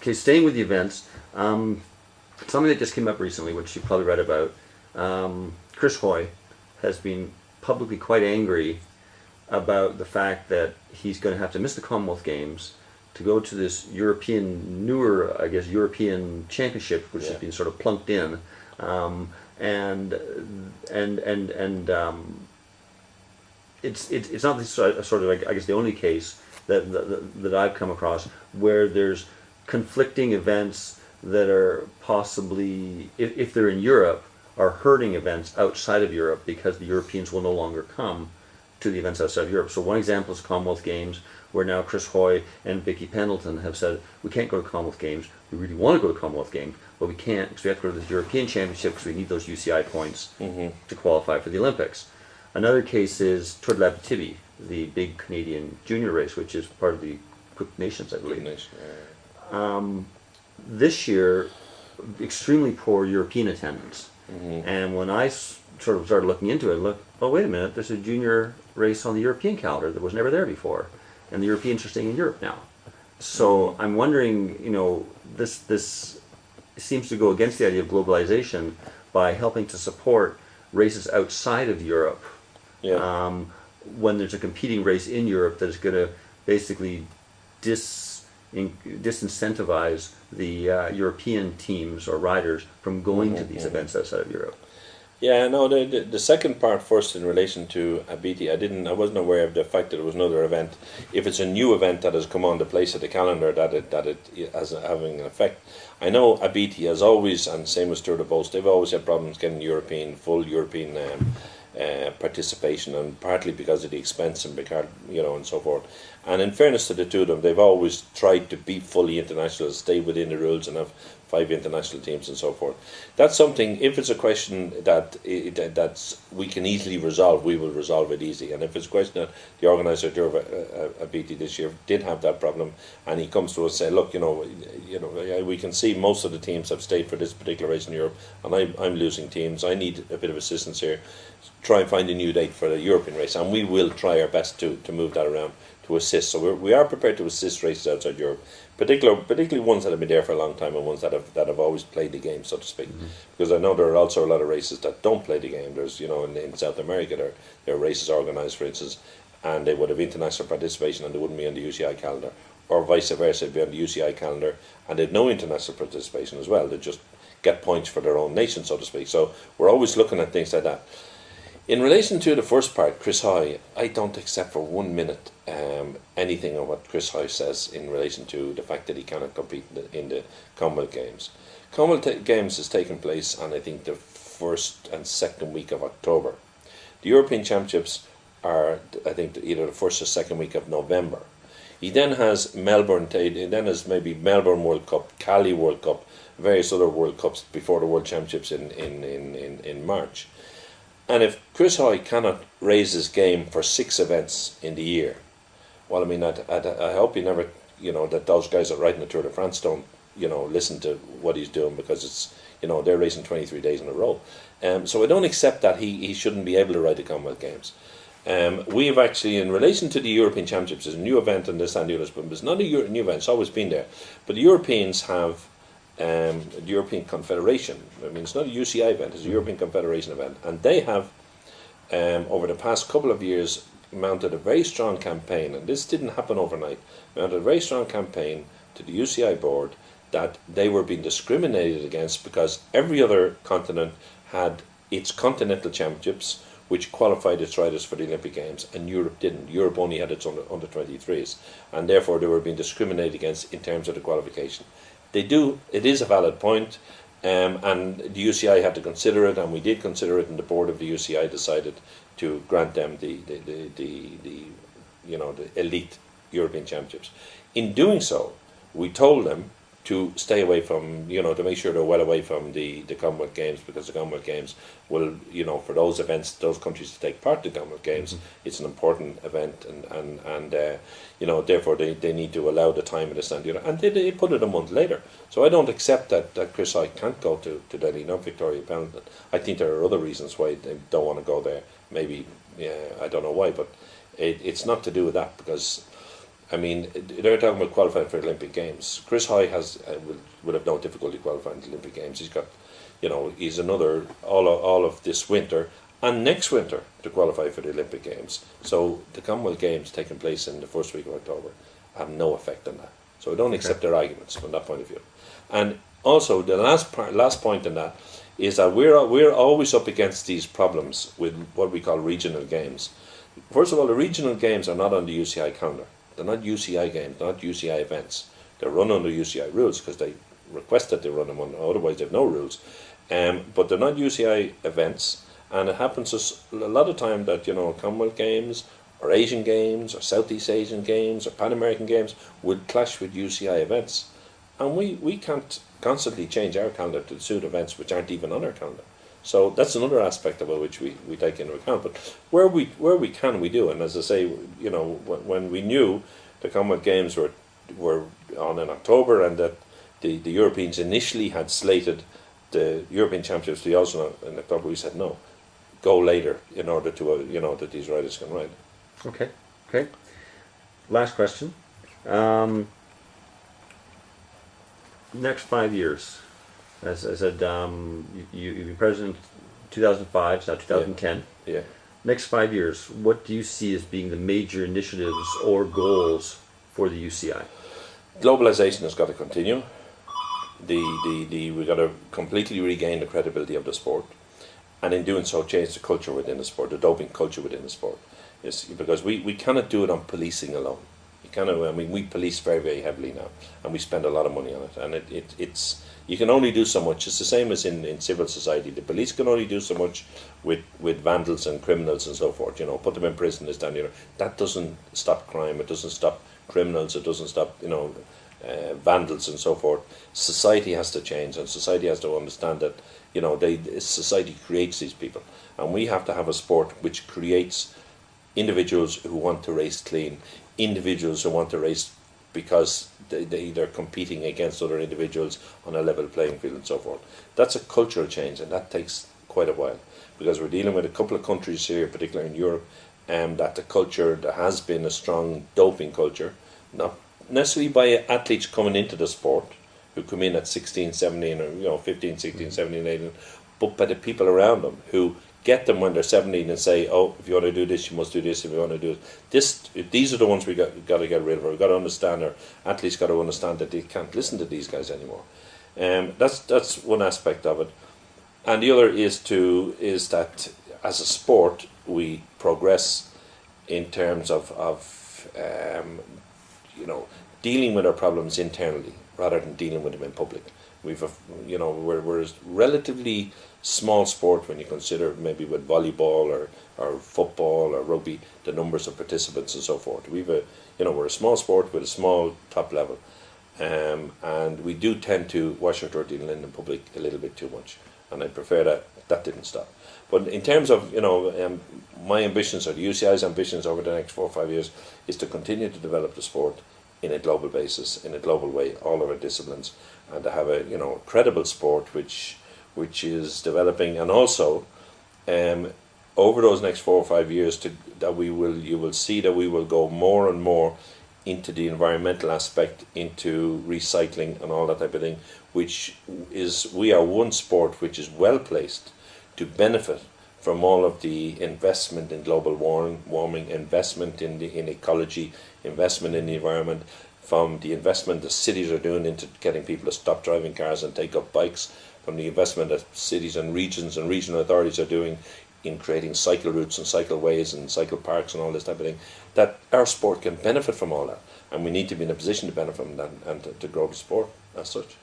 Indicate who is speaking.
Speaker 1: Okay, staying with the events, something that just came up recently, which you probably read about. Chris Hoy has been publicly quite angry about the fact that he's going to have to miss the Commonwealth Games to go to this European Championship, which has been sort of plunked in, and it's not this sort of I guess the only case that I've come across where there's conflicting events that are possibly, if they're in Europe, are hurting events outside of Europe because the Europeans will no longer come to the events outside of Europe. So one example is Commonwealth Games, where now Chris Hoy and Vicky Pendleton have said, we can't go to Commonwealth Games. We really want to go to Commonwealth Games, but we can't because we have to go to the European Championship because we need those UCI points to qualify for the Olympics. Another case is Tour de l'Abitibi, the big Canadian junior race, which is part of the Cook Nations, I believe. This year, extremely poor European attendance. And when I sort of started looking into it, oh, wait a minute, there's a junior race on the European calendar that was never there before. And the Europeans are staying in Europe now. So I'm wondering, this seems to go against the idea of globalization by helping to support races outside of Europe. When there's a competing race in Europe that is going to basically disincentivize the European teams or riders from going to these events outside of Europe.
Speaker 2: Yeah, no. The second part first in relation to Abiti, I wasn't aware of the fact that it was another event. If it's a new event that has come on the place of the calendar, that it has having an effect. I know Abiti has always, and same as Tour de Beauce, they've always had problems getting full European participation, and partly because of the expense and and so forth. And in fairness to the two of them, they've always tried to be fully international, stay within the rules, and have 5 international teams and so forth. That's something. If it's a question that we can easily resolve, we will resolve it easy. And if it's a question that the organizer of Abiti this year did have that problem, and he comes to us and say, look, we can see most of the teams have stayed for this particular race in Europe, and I'm losing teams. I need a bit of assistance here. Try and find a new date for the European race, and we will try our best to move that around to assist. So we are prepared to assist races outside Europe, particularly ones that have been there for a long time and ones that have always played the game, so to speak. Because I know there are also a lot of races that don't play the game. There's in South America there are races organised, for instance, and they would have international participation and they wouldn't be on the UCI calendar, or vice versa, they'd be on the UCI calendar and they'd no international participation as well. They just get points for their own nation, so to speak. So we're always looking at things like that. In relation to the first part, Chris Hoy, I don't accept for 1 minute anything of what Chris Hoy says in relation to the fact that he cannot compete in the Commonwealth Games. Commonwealth Games is taking place on, I think, the 1st and 2nd week of October. The European Championships are, I think, either the 1st or 2nd week of November. He then has maybe Melbourne World Cup, Cali World Cup, various other World Cups before the World Championships in March. And if Chris Hoy cannot raise his game for 6 events in the year, well, I mean, I hope he never, that those guys that ride in the Tour de France don't, listen to what he's doing, because it's, they're racing 23 days in a row. So I don't accept that he shouldn't be able to ride the Commonwealth Games. We have actually, in relation to the European Championships, there's a new event in this Andy but it's not a new event, it's always been there. But the Europeans have the European Confederation. I mean, it's not a UCI event, it's a European Confederation event, and they have over the past couple of years mounted a very strong campaign, and this didn't happen overnight, mounted a very strong campaign to the UCI board that they were being discriminated against because every other continent had its continental championships which qualified its riders for the Olympic Games, and Europe didn't. Europe only had its under 23s, and therefore they were being discriminated against in terms of the qualification. It is a valid point, and the UCI had to consider it, and we did consider it, and the board of the UCI decided to grant them the elite European Championships. In doing so, we told them to stay away from, to make sure they're well away from the Commonwealth Games, because the Commonwealth Games will, for those events, those countries to take part in the Commonwealth Games, it's an important event, and therefore they need to allow the time and this and the other. And they put it a month later. So I don't accept that Chris Hoy can't go to Delhi, not Victoria Pendleton. I think there are other reasons why they don't want to go there. Maybe, I don't know why, but it's not to do with that, because I mean, they're talking about qualifying for Olympic Games. Chris Hoy would have no difficulty qualifying for the Olympic Games. He's got, he's another all of this winter and next winter to qualify for the Olympic Games. So the Commonwealth Games taking place in the first week of October have no effect on that. So I don't accept their arguments from that point of view. And also the last point on that is that we're always up against these problems with what we call regional games. First of all, the regional games are not on the UCI calendar. They're not UCI games, not UCI events. They're run under UCI rules because they request that they run them on, otherwise they have no rules. But they're not UCI events, and it happens a lot of time that, Commonwealth Games or Asian Games or Southeast Asian Games or Pan American Games would clash with UCI events. And we can't constantly change our calendar to suit events which aren't even on our calendar. So that's another aspect of it which we take into account. But where we can, we do. And as I say, when we knew the Commonwealth Games were on in October and that the Europeans initially had slated the European Championships to be also in October, we said no, go later in order to that these riders can ride.
Speaker 1: Okay. Last question. Next 5 years, as I said, you've been president 2005, it's now 2010.
Speaker 2: Yeah.
Speaker 1: Next 5 years, what do you see as being the major initiatives or goals for the UCI?
Speaker 2: Globalization has got to continue. We've got to completely regain the credibility of the sport, and in doing so, change the culture within the sport, the doping culture within the sport. Yes, because we cannot do it on policing alone. We police very, very heavily now, and we spend a lot of money on it. And it's you can only do so much. It's the same as in civil society. The police can only do so much with vandals and criminals and so forth. Put them in prison, this, down, that doesn't stop crime. It doesn't stop criminals. It doesn't stop vandals and so forth. Society has to change, and society has to understand that society creates these people, and we have to have a sport which creates individuals who want to race clean, individuals who want to race because they're competing against other individuals on a level playing field and so forth. That's a cultural change, and that takes quite a while, because we're dealing with a couple of countries here, particularly in Europe, that the culture, there has been a strong doping culture, not necessarily by athletes coming into the sport, who come in at 16, 17, or 15, 16, 17, 18, but by the people around them who get them when they're 17 and say, oh, if you want to do this, you must do this. If you want to do this, these are the ones we got to get rid of. We've got to understand, our athletes got to understand that they can't listen to these guys anymore. That's one aspect of it, and the other is that as a sport we progress in terms of dealing with our problems internally rather than dealing with them in public. We're a relatively small sport when you consider maybe with volleyball or football or rugby, the numbers of participants and so forth. We're a small sport with a small top level, and we do tend to wash our dirty linen in public a little bit too much, and I prefer that didn't stop. But in terms of my ambitions, or the UCI's ambitions over the next 4 or 5 years, is to continue to develop the sport in a global basis, in a global way, all of our disciplines, and to have a credible sport which is developing, and also over those next 4 or 5 years you will see that we will go more and more into the environmental aspect, into recycling and all that type of thing, we are one sport which is well placed to benefit from all of the investment in global warming, investment in ecology, investment in the environment, from the investment the cities are doing into getting people to stop driving cars and take up bikes, from the investment that cities and regions and regional authorities are doing in creating cycle routes and cycleways and cycle parks and all this type of thing, that our sport can benefit from all that, and we need to be in a position to benefit from that and to grow the sport as such.